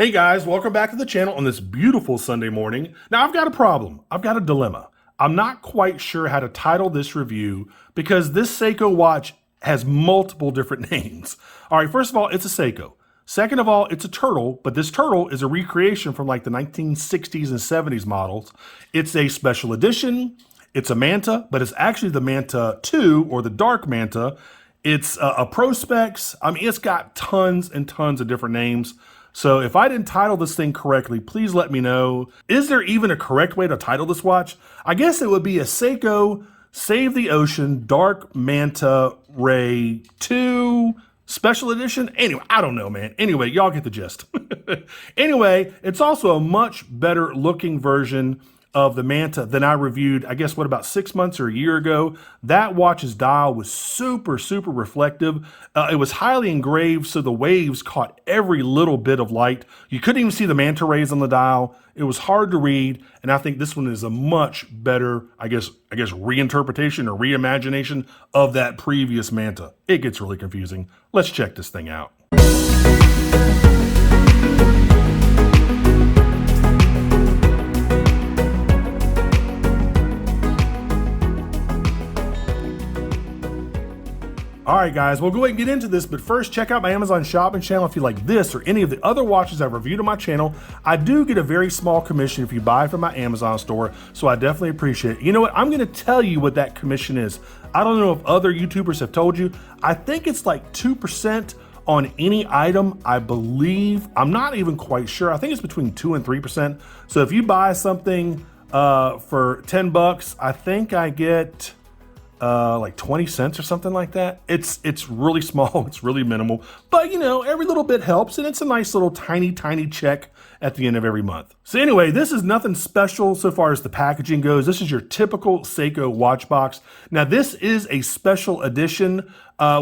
Hey guys, welcome back to the channel on this beautiful Sunday morning. Now I've got a problem. I've got a dilemma. I'm not quite sure how to title this review because this Seiko watch has multiple different names. All right, first of all, it's a Seiko. Second of all, it's a turtle, but this turtle is a recreation from like the 1960s and 70s models. It's a special edition. It's a Manta, but it's actually the Manta 2 or the Dark Manta. It's a Prospex. I mean, it's got tons and tons of different names. So if I didn't title this thing correctly, please let me know. Is there even a correct way to title this watch? I guess it would be a Seiko Save the Ocean Dark Manta Ray 2 Special Edition. Anyway, I don't know, man. Anyway, y'all get the gist. Anyway, it's also a much better looking version of the Manta than I reviewed, I guess, what, about 6 months or a year ago. That watch's dial was super, super reflective. It was highly engraved, so the waves caught every little bit of light. You couldn't even see the manta rays on the dial. It was hard to read, and I think this one is a much better, I guess reinterpretation or reimagination of that previous Manta. It gets really confusing. Let's check this thing out. All right, guys, we'll go ahead and get into this, but first check out my Amazon shopping channel if you like this or any of the other watches I've reviewed on my channel. I do get a very small commission if you buy from my Amazon store, so I definitely appreciate it. You know what? I'm gonna tell you what that commission is. I don't know if other YouTubers have told you. I think it's like 2% on any item, I believe. I'm not even quite sure. I think it's between 2 and 3%. So if you buy something for 10 bucks, I think I get like 20 cents or something like that. It's really small, it's really minimal, but you know, every little bit helps, and it's a nice little tiny check at the end of every month. So anyway, this is nothing special so far as the packaging goes. This is your typical Seiko watch box. Now this is a special edition,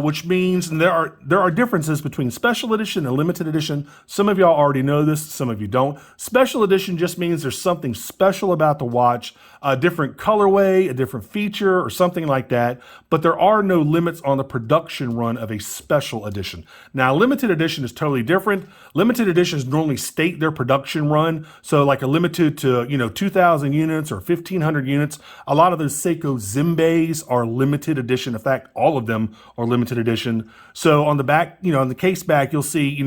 which means there are differences between special edition and limited edition. Some of y'all already know this, some of you don't. Special edition just means there's something special about the watch, a different colorway, a different feature, or something like that, but there are no limits on the production run of a special edition. Now, limited edition is totally different. Limited editions normally state their production run, so like a limited to, 2,000 units or 1,500 units. A lot of those Seiko Zimbes are limited edition. In fact, all of them are limited edition. So on the back, on the case back, you'll see,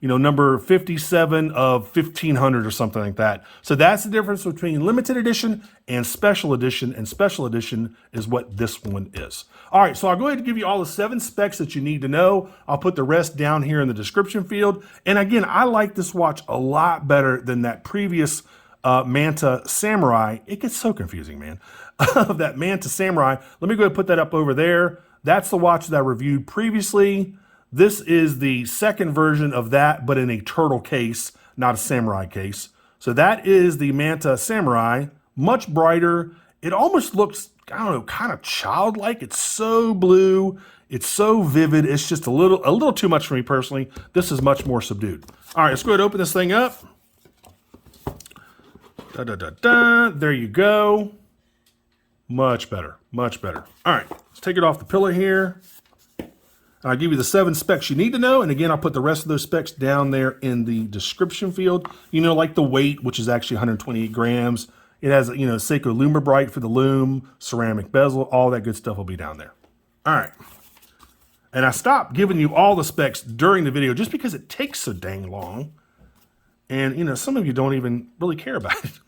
number 57 of 1,500 or something like that. So that's the difference between limited edition and special edition is what this one is. All right, so I'll go ahead and give you all the 7 specs that you need to know. I'll put the rest down here in the description field. And again, I like this watch a lot better than that previous Manta Samurai. It gets so confusing, man. Of that Manta Samurai. Let me go ahead and put that up over there. That's the watch that I reviewed previously. This is the second version of that, but in a turtle case, not a samurai case. So that is the Manta Samurai, much brighter. It almost looks, I don't know, kind of childlike. It's so blue. It's so vivid. It's just a little too much for me personally. This is much more subdued. All right, let's go ahead and open this thing up. There you go. Much better, much better. All right, let's take it off the pillow here. I'll give you the 7 specs you need to know. And again, I'll put the rest of those specs down there in the description field. Like the weight, which is actually 128 grams. It has, Seiko LumiBrite for the lume, ceramic bezel, all that good stuff will be down there. All right. And I stopped giving you all the specs during the video just because it takes so dang long. And, some of you don't even really care about it.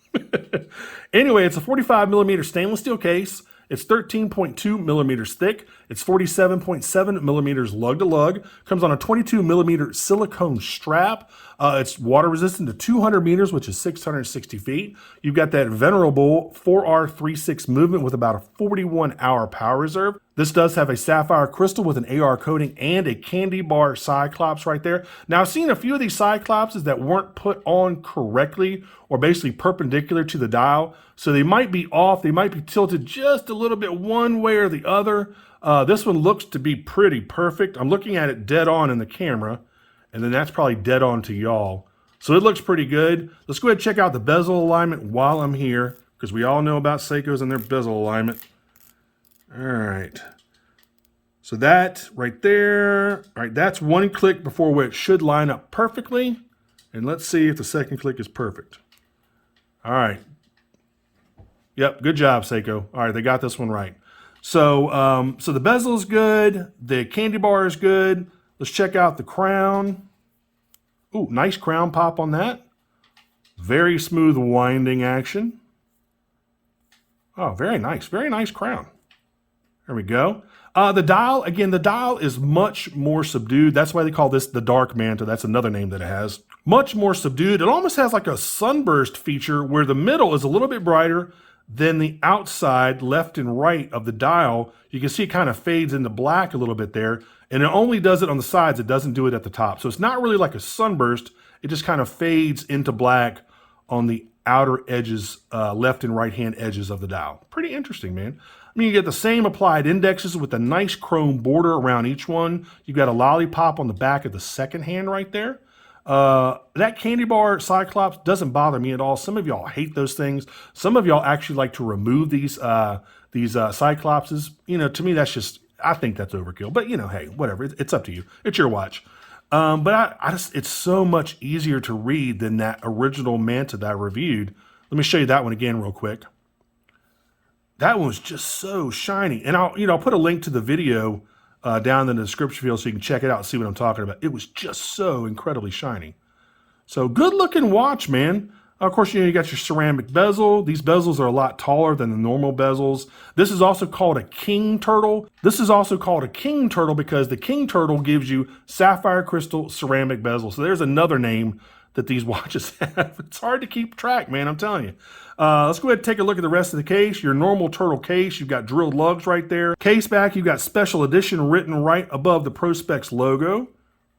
Anyway, it's a 45 millimeter stainless steel case. It's 13.2 millimeters thick. It's 47.7 millimeters lug to lug. Comes on a 22 millimeter silicone strap. It's water resistant to 200 meters, which is 660 feet. You've got that venerable 4R36 movement with about a 41-hour power reserve. This does have a sapphire crystal with an AR coating and a candy bar Cyclops right there. Now, I've seen a few of these Cyclopses that weren't put on correctly or basically perpendicular to the dial. So they might be off. They might be tilted just a little bit one way or the other. This one looks to be pretty perfect. I'm looking at it dead on in the camera, and then that's probably dead on to y'all. So it looks pretty good. Let's go ahead and check out the bezel alignment while I'm here, because we all know about Seikos and their bezel alignment. All right. So that right there, all right, that's one click before where it should line up perfectly. And let's see if the second click is perfect. All right. Yep, good job, Seiko. All right, they got this one right. So, so the bezel is good. The candy bar is good. Let's check out the crown. Ooh, nice crown pop on that. Very smooth winding action. Oh, very nice crown. There we go. The dial, again, the dial is much more subdued. That's why they call this the dark Manta. That's another name that it has. Much more subdued. It almost has like a sunburst feature where the middle is a little bit brighter than the outside, left and right of the dial. You can see it kind of fades into black a little bit there. And it only does it on the sides. It doesn't do it at the top. So it's not really like a sunburst. It just kind of fades into black on the outer edges, left and right hand edges of the dial. Pretty interesting, man. I mean, you get the same applied indexes with a nice chrome border around each one. You've got a lollipop on the back of the second hand right there. That candy bar Cyclops doesn't bother me at all. Some of y'all hate those things. Some of y'all actually like to remove these Cyclopses. You know, to me, that's just, I think that's overkill. But, you know, hey, whatever. It's up to you. It's your watch. But I just, it's so much easier to read than that original Manta that I reviewed. Let me show you that one again real quick. That one was just so shiny. And I'll put a link to the video down in the description field so you can check it out and see what I'm talking about. It was just so incredibly shiny. So good looking watch, man. Of course, you got your ceramic bezel. These bezels are a lot taller than the normal bezels. This is also called a king turtle. This is also called a king turtle because the king turtle gives you sapphire crystal ceramic bezel. So there's another name that these watches have. It's hard to keep track, man, I'm telling you. Let's go ahead and take a look at the rest of the case. Your normal turtle case, you've got drilled lugs right there. Caseback, you've got special edition written right above the Prospex logo,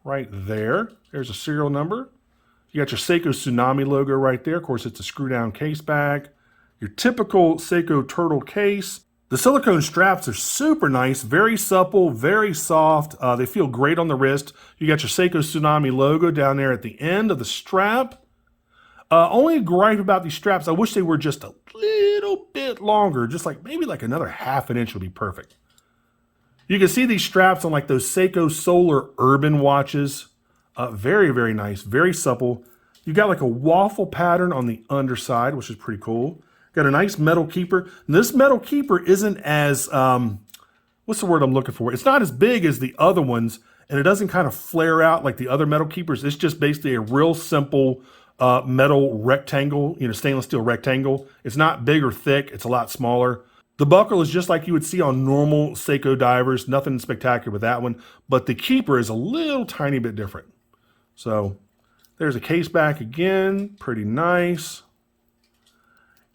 right there. There's a serial number. You got your Seiko Tsunami logo right there. Of course, it's a screw down case back. Your typical Seiko turtle case. The silicone straps are super nice, very supple, very soft. They feel great on the wrist. You got your Seiko Tsunami logo down there at the end of the strap. Only gripe about these straps, I wish they were just a little bit longer, just like maybe like another ½ an inch would be perfect. You can see these straps on like those Seiko Solar Urban watches. Very, very nice, very supple. You got like a waffle pattern on the underside, which is pretty cool. Got a nice metal keeper. And this metal keeper isn't as, what's the word I'm looking for? It's not as big as the other ones, and it doesn't kind of flare out like the other metal keepers. It's just basically a real simple metal rectangle, stainless steel rectangle. It's not big or thick. It's a lot smaller. The buckle is just like you would see on normal Seiko divers. Nothing spectacular with that one, but the keeper is a little tiny bit different. So there's a case back again, pretty nice.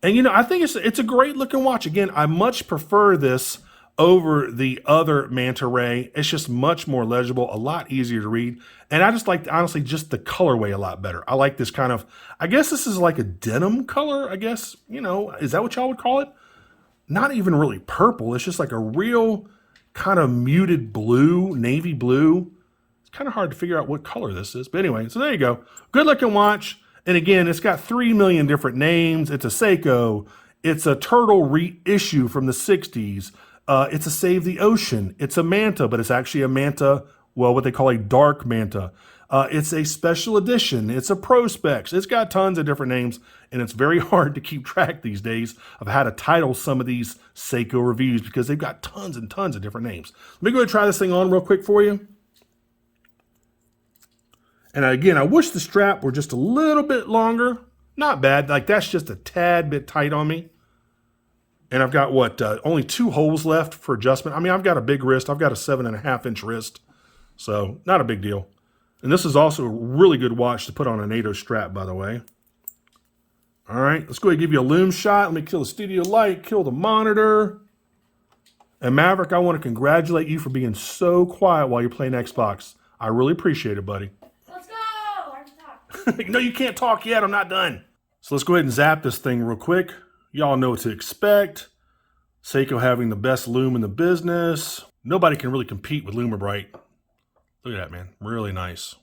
And I think it's a great looking watch. Again, I much prefer this over the other Manta Ray. It's just much more legible, a lot easier to read. And I just like, honestly, just the colorway a lot better. I like this kind of, I guess this is like a denim color, I guess, is that what y'all would call it? Not even really purple. It's just like a real kind of muted blue, navy blue. Kind of hard to figure out what color this is. But anyway, so there you go. Good looking watch. And again, it's got 3 million different names. It's a Seiko. It's a turtle reissue from the 60s. It's a Save the Ocean. It's a Manta, but it's actually a Manta, well, what they call a dark Manta. It's a special edition. It's a Prospex. It's got tons of different names, and it's very hard to keep track these days of how to title some of these Seiko reviews because they've got tons and tons of different names. Let me go ahead and try this thing on real quick for you. And again, I wish the strap were just a little bit longer. Not bad. Like that's just a tad bit tight on me. And I've got only 2 holes left for adjustment. I mean, I've got a big wrist. I've got a 7.5 inch wrist. So not a big deal. And this is also a really good watch to put on a NATO strap, by the way. All right, let's go ahead and give you a Lume shot. Let me kill the studio light, kill the monitor. And Maverick, I want to congratulate you for being so quiet while you're playing Xbox. I really appreciate it, buddy. No, you can't talk yet. I'm not done. So let's go ahead and zap this thing real quick. Y'all know what to expect. Seiko having the best Lume in the business. Nobody can really compete with LumiBrite. Look at that, man. Really nice.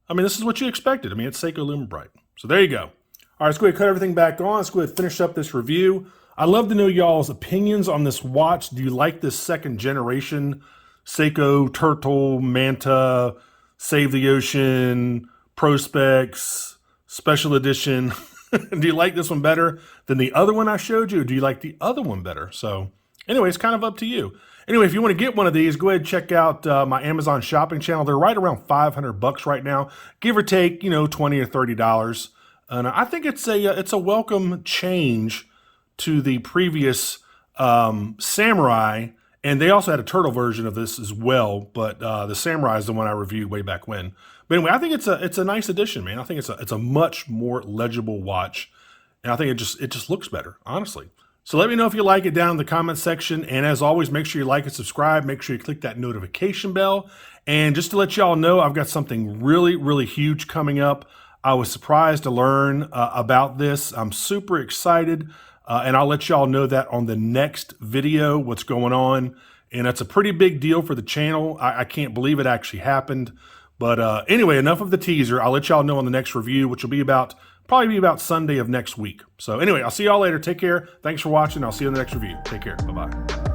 I mean, this is what you expected. I mean, it's Seiko LumiBrite. So there you go. All right, let's go ahead and cut everything back on. Let's go ahead and finish up this review. I'd love to know y'all's opinions on this watch. Do you like this second generation Seiko Turtle Manta Save the Ocean Prospex Special Edition. Do you like this one better than the other one I showed you? Or do you like the other one better? So anyway, it's kind of up to you. Anyway, if you want to get one of these, go ahead and check out my Amazon shopping channel. They're right around $500 right now, give or take, $20 or $30. And I think it's a welcome change to the previous Samurai. And they also had a turtle version of this as well, but the Samurai is the one I reviewed way back when. But anyway, I think it's a nice addition, man. I think it's a much more legible watch, and I think it just looks better, honestly. So let me know if you like it down in the comment section. And as always, make sure you like and subscribe. Make sure you click that notification bell. And just to let y'all know, I've got something really, really huge coming up. I was surprised to learn about this. I'm super excited. And I'll let y'all know that on the next video, what's going on. And that's a pretty big deal for the channel. I can't believe it actually happened. But anyway, enough of the teaser. I'll let y'all know on the next review, which will probably be about Sunday of next week. So anyway, I'll see y'all later. Take care. Thanks for watching. I'll see you in the next review. Take care. Bye-bye.